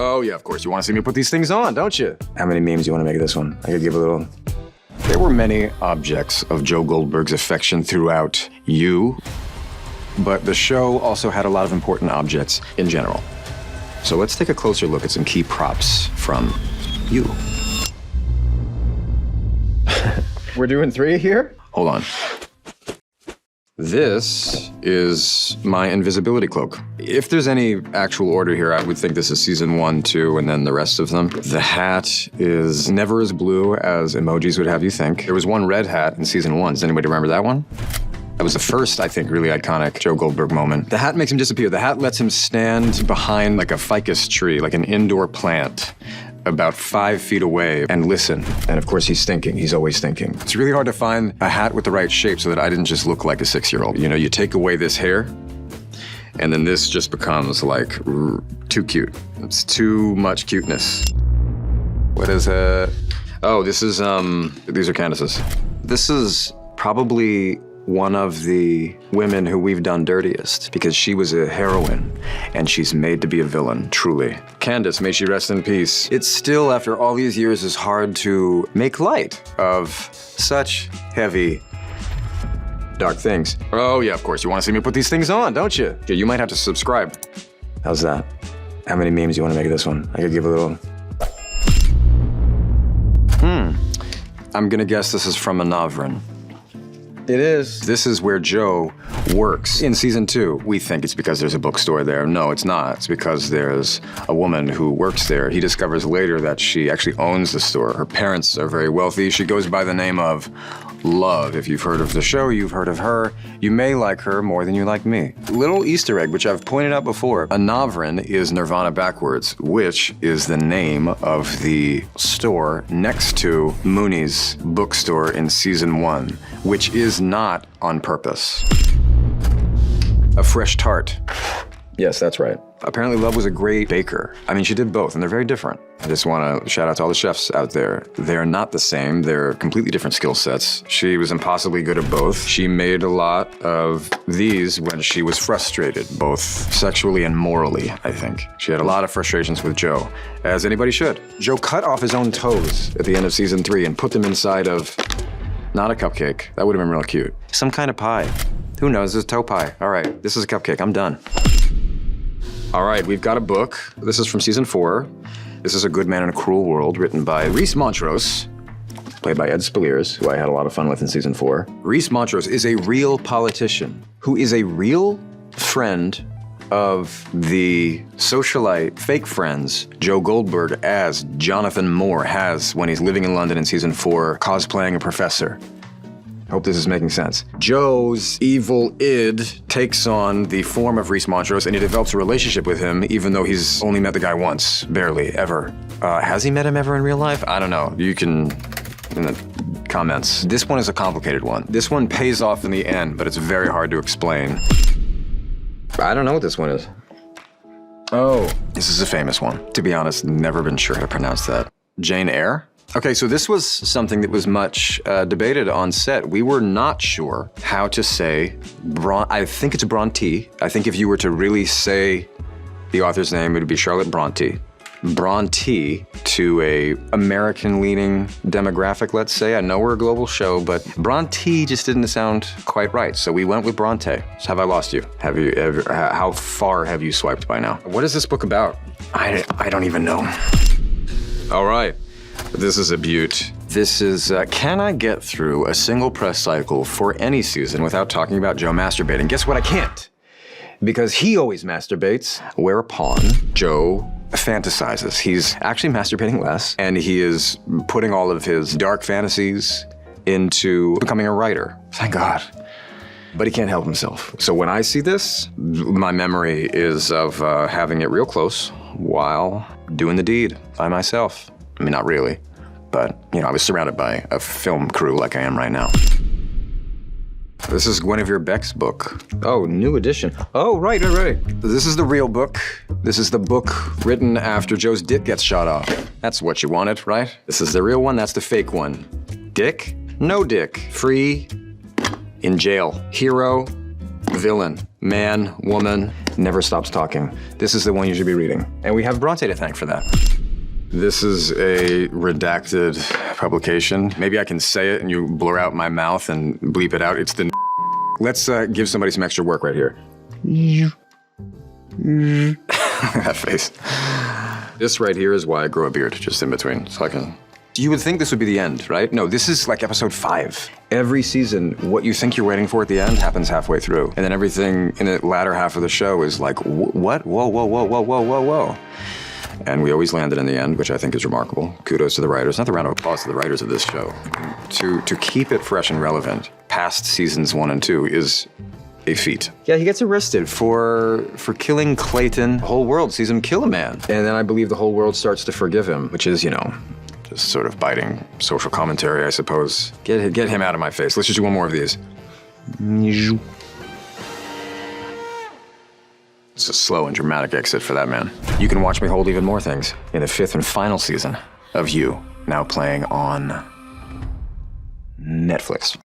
Oh yeah, of course. You want to see me put these things on, don't you? How many memes do you want to make of this one? I could give a little... There were many objects of Joe Goldberg's affection throughout You, but the show also had a lot of important objects in general. So let's take a closer look at some key props from You. We're doing 3 here? Hold on. This is my invisibility cloak. If there's any actual order here, I would think this is season 1, 2, and then the rest of them. The hat is never as blue as emojis would have you think. There was one red hat in season 1. Does anybody remember that one? That was the first, I think, really iconic Joe Goldberg moment. The hat makes him disappear. The hat lets him stand behind like a ficus tree, like an indoor plant, about 5 feet away and listen. And of course, he's thinking. He's always thinking. It's really hard to find a hat with the right shape so that I didn't just look like a 6-year-old. You know, you take away this hair, and then this just becomes like too cute. It's too much cuteness. What is it? Oh, this is, these are Candace's. This is probably one of the women who we've done dirtiest because she was a heroine and she's made to be a villain, truly. Candace, may she rest in peace. It still, after all these years, is hard to make light of such heavy, dark things. Oh yeah, of course. You want to see me put these things on, don't you? Yeah, you might have to subscribe. How's that? How many memes do you want to make of this one? I could give a little... I'm gonna guess this is from Anavrin. It is. This is where Joe works. In season 2, we think it's because there's a bookstore there. No, it's not. It's because there's a woman who works there. He discovers later that she actually owns the store. Her parents are very wealthy. She goes by the name of Love. If you've heard of the show, you've heard of her. You may like her more than you like me. Little Easter egg, which I've pointed out before. Anavrin is Nirvana backwards, which is the name of the store next to Mooney's bookstore in season 1, which is not on purpose. A fresh tart. Yes, that's right. Apparently Love was a great baker. I mean, she did both, and they're very different. I just want to shout out to all the chefs out there. They're not the same. They're completely different skill sets. She was impossibly good at both. She made a lot of these when she was frustrated, both sexually and morally, I think. She had a lot of frustrations with Joe, as anybody should. Joe cut off his own toes at the end of season 3 and put them inside of, not a cupcake. That would have been real cute. Some kind of pie. Who knows? This is toe pie. All right, this is a cupcake. I'm done. All right, we've got a book. This is from season 4. This is A Good Man in a Cruel World, written by Rhys Montrose, played by Ed Speleers, who I had a lot of fun with in season 4. Rhys Montrose is a real politician who is a real friend of the socialite fake friends Joe Goldberg as Jonathan Moore has when he's living in London in season 4, cosplaying a professor. Hope this is making sense. Joe's evil id takes on the form of Rhys Montrose, and he develops a relationship with him, even though he's only met the guy once, barely, ever. Has he met him ever in real life? I don't know. You can, in the comments. This one is a complicated one. This one pays off in the end, but it's very hard to explain. I don't know what this one is. Oh, this is a famous one. To be honest, never been sure how to pronounce that. Jane Eyre? Okay, so this was something that was much debated on set. We were not sure how to say I think it's Bronte. I think if you were to really say the author's name, it would be Charlotte Bronte. Bronte to a American-leaning demographic, let's say. I know we're a global show, but Bronte just didn't sound quite right, so we went with Bronte. So have I lost you? Have you ever, how far have you swiped by now? What is this book about? I don't even know. All right. This is a beaut. This is, can I get through a single press cycle for any season without talking about Joe masturbating? Guess what, I can't. Because he always masturbates, whereupon Joe fantasizes. He's actually masturbating less, and he is putting all of his dark fantasies into becoming a writer. Thank God. But he can't help himself. So when I see this, my memory is of having it real close while doing the deed by myself. I mean, not really, but, you know, I was surrounded by a film crew like I am right now. This is Guinevere Beck's book. Oh, new edition. Oh, right. This is the real book. This is the book written after Joe's dick gets shot off. That's what you wanted, right? This is the real one, that's the fake one. Dick? No dick. Free, in jail. Hero, villain. Man, woman, never stops talking. This is the one you should be reading. And we have Bronte to thank for that. This is a redacted publication. Maybe I can say it and you blur out my mouth and bleep it out. It's the Let's give somebody some extra work right here. That face. This right here is why I grow a beard, just in between, so I can... You would think this would be the end, right? No, this is like episode 5. Every season, what you think you're waiting for at the end happens halfway through. And then everything in the latter half of the show is like, what? Whoa, whoa, whoa, whoa, whoa, whoa, whoa. And we always landed in the end, which I think is remarkable. Kudos to the writers. Not the round of applause to the writers of this show. To keep it fresh and relevant past seasons 1 and 2 is a feat. Yeah, he gets arrested for killing Clayton. The whole world sees him kill a man. And then I believe the whole world starts to forgive him, which is, you know, just sort of biting social commentary, I suppose. Get him out of my face. Let's just do one more of these. It's a slow and dramatic exit for that man. You can watch me hold even more things in the 5th and final season of You, now playing on Netflix.